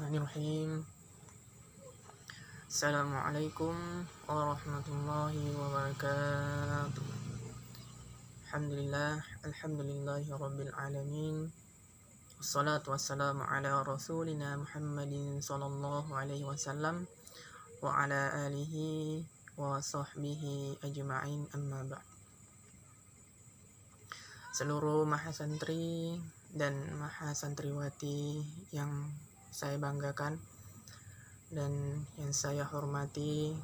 Bismillahirrahmanirrahim. Assalamualaikum warahmatullahi wabarakatuh. Alhamdulillahi rabbil alamin. Wassalatu wassalamu ala rasulina Muhammadin sallallahu alaihi wasallam wa ala alihi wa sahbihi ajma'in, amma ba'd. Seluruh mahasantri dan mahasantriwati yang saya banggakan dan yang saya hormati,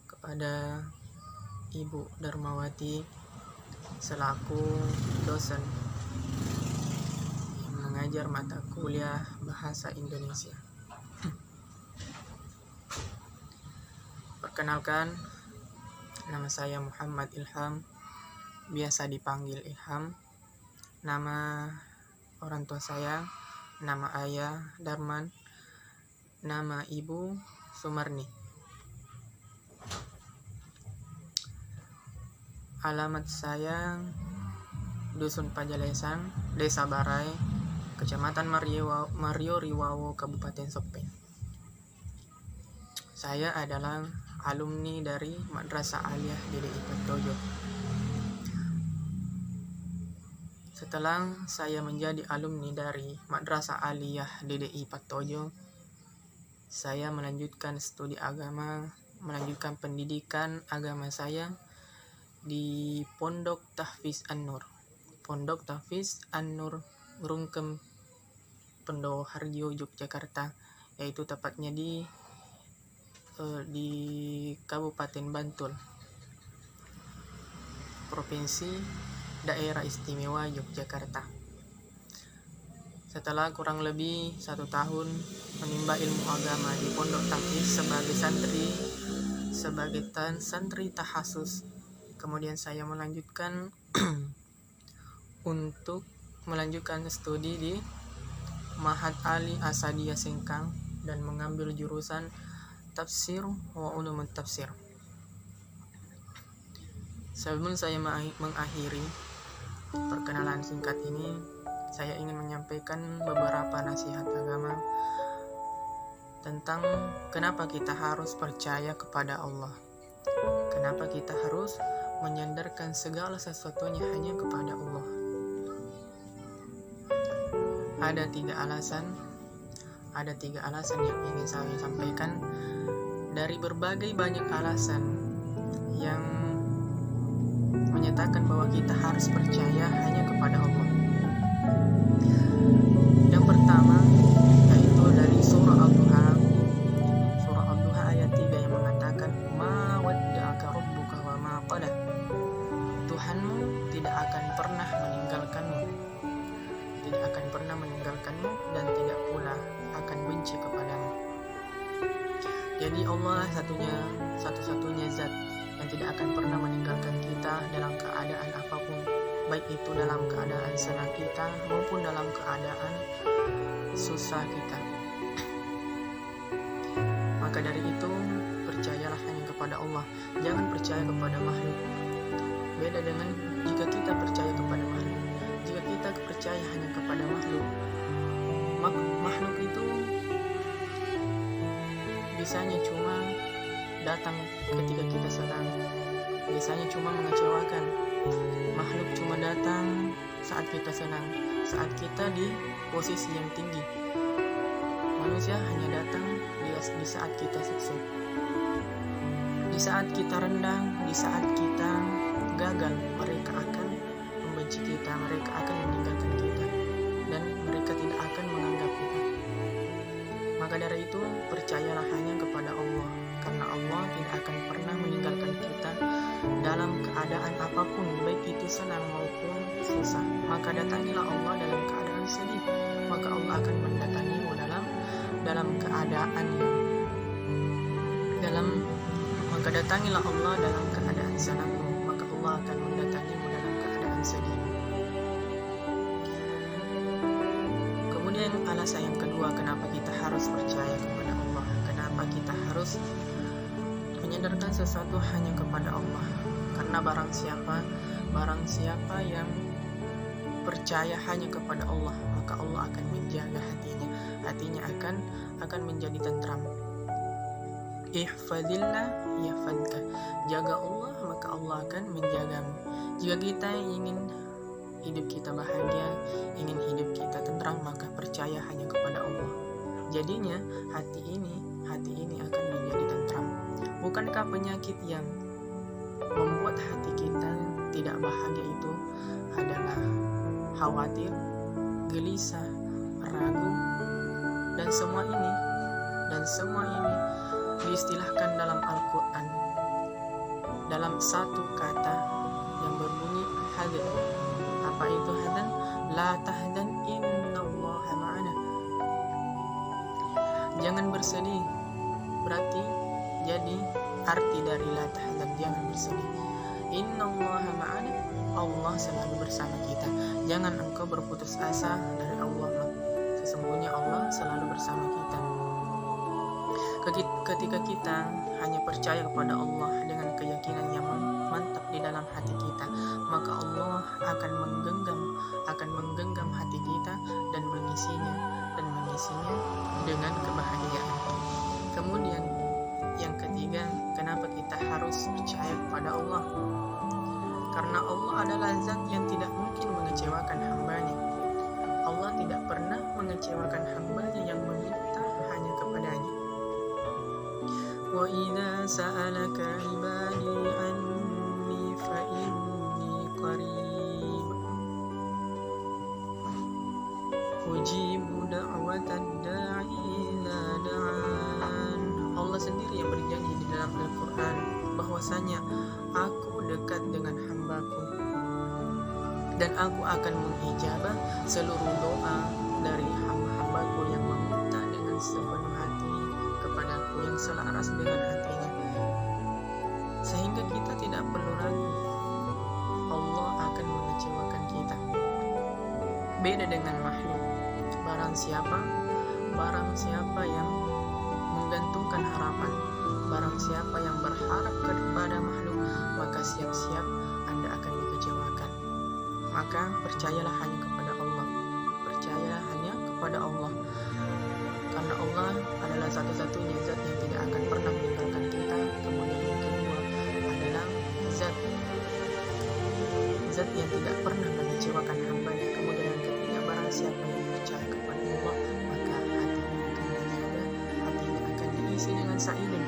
kepada Ibu Darmawati selaku dosen yang mengajar mata kuliah Bahasa Indonesia. Perkenalkan, nama saya Muhammad Ilham, biasa dipanggil Ilham. Nama orang tua saya, nama ayah Darman, nama ibu Sumarni. Alamat saya Dusun Pajalesan, Desa Barai, Kecamatan Mario Riwawo, Kabupaten Sopeng. Saya adalah alumni dari Madrasah Aliyah DDI Patojo. Setelah saya menjadi alumni dari Madrasah Aliyah DDI Patojo, saya melanjutkan studi agama, melanjutkan pendidikan agama saya di Pondok Tahfiz An-Nur. Pondok Tahfiz An-Nur Rungkem, Pendoharjo, Yogyakarta, yaitu tepatnya di Kabupaten Bantul, Provinsi Daerah Istimewa Yogyakarta. Setelah kurang lebih 1 tahun menimba ilmu agama di Pondok Tahfiz sebagai santri tahasus, kemudian saya melanjutkan untuk melanjutkan studi di Ma'had Ali Asadiyah Sengkang dan mengambil jurusan Tafsir wa Ulumut Tafsir. Sebelum saya mengakhiri perkenalan singkat ini, saya ingin menyampaikan beberapa nasihat agama tentang kenapa kita harus percaya kepada Allah. Kenapa kita harus menyandarkan segala sesuatunya hanya kepada Allah. Ada tiga alasan yang ingin saya sampaikan dari berbagai banyak alasan yang menyatakan bahwa kita harus percaya hanya kepada Allah. Yang pertama yaitu dari surah Al-Duha. Surah Al-Duha ayat 3 yang mengatakan, ma wadda'aka rabbuka wa ma qala. Tuhanmu tidak akan pernah meninggalkanmu dan tidak pula akan benci kepadamu. Jadi Allah satu-satunya zat yang tidak akan pernah meninggalkan kita dalam keadaan apapun, baik itu dalam keadaan senang kita maupun dalam keadaan susah kita. Maka dari itu, percayalah hanya kepada Allah, jangan percaya kepada makhluk. Beda dengan jika kita percaya kepada makhluk. Jika kita percaya hanya kepada makhluk, makhluk itu bisanya cuma datang ketika kita senang, biasanya cuma mengecewakan. Makhluk cuma datang saat kita senang, saat kita di posisi yang tinggi. Manusia hanya datang di saat kita sukses, di saat kita rendah, di saat kita gagal. Mereka akan membenci kita, mereka akan meninggalkan kita, dan mereka tidak akan menganggap kita. Maka dari itu, percayalah hanya kepada Allah, karena Allah tidak akan pernah meninggalkan kita dalam keadaan apapun, baik itu senang maupun susah. Maka datangilah Allah dalam keadaan sedih, maka Allah akan mendatangimu dalam keadaan maka datangilah Allah dalam keadaan senangmu, maka Allah akan mendatangimu dalam keadaan sedih. Kemudian alasan yang kedua, kenapa kita harus percaya kepada Allah, kenapa kita harus menyandarkan sesuatu hanya kepada Allah. Karena barang siapa yang percaya hanya kepada Allah, maka Allah akan menjaga hatinya akan menjadi tentram. Ihfadillah yahfadka, jaga Allah maka Allah akan menjagamu. Jika kita ingin hidup kita bahagia, ingin hidup kita tentram, maka percaya hanya kepada Allah. Jadinya hati ini akan menjadi tentram. Bukankah penyakit yang membuat hati kita tidak bahagia itu adalah khawatir, gelisah, ragu, dan semua ini diistilahkan dalam Al-Quran dalam satu kata yang berbunyi hazan. Apa itu hazan? La tahzan innallaha ma'ana. Jangan bersedih. Berarti jadi arti dari la tahzan, jangan bersedih. Innallaha ma'ana, Allah selalu bersama kita. Jangan engkau berputus asa dari Allah. Sesungguhnya Allah selalu bersama kita. Ketika kita hanya percaya kepada Allah dengan keyakinan yang mantap di dalam hati kita, maka Allah akan menggenggam hati kita dan mengisinya dengan kebahagiaan. Kemudian yang ketiga, kenapa kita harus percaya kepada Allah? Karena Allah adalah zat yang tidak mungkin mengecewakan hambanya. Allah tidak pernah mengecewakan hambanya yang meminta hanya kepadanya. Wa idza sa'alaka ibadi anni fa inni qarib ujibu da'watad da'i idza da'an. Allah sendiri yang berjanji di dalam Al-Quran bahwasanya aku dekat dengan hambaku dan aku akan mengijabah seluruh doa dari hamba-hambaku yang meminta dengan sepenuh hati kepadaku, yang selaras dengan hatinya, sehingga kita tidak perlu ragu Allah akan mengecewakan kita. Beda dengan makhluk. Barang siapa yang menggantungkan harapan, barang siapa yang berharap kepada makhluk, maka siap-siap Anda akan dikecewakan. Maka percayalah hanya kepada Allah. Karena Allah adalah satu-satunya zat yang tidak akan pernah meninggalkan kita. Kemudian yang kedua adalah zat yang tidak pernah mengecewakan hambanya. Kemudian yang ketiga, barang siapa yang percaya kepada Allah, maka hatinya akan diisi dengan sa'idun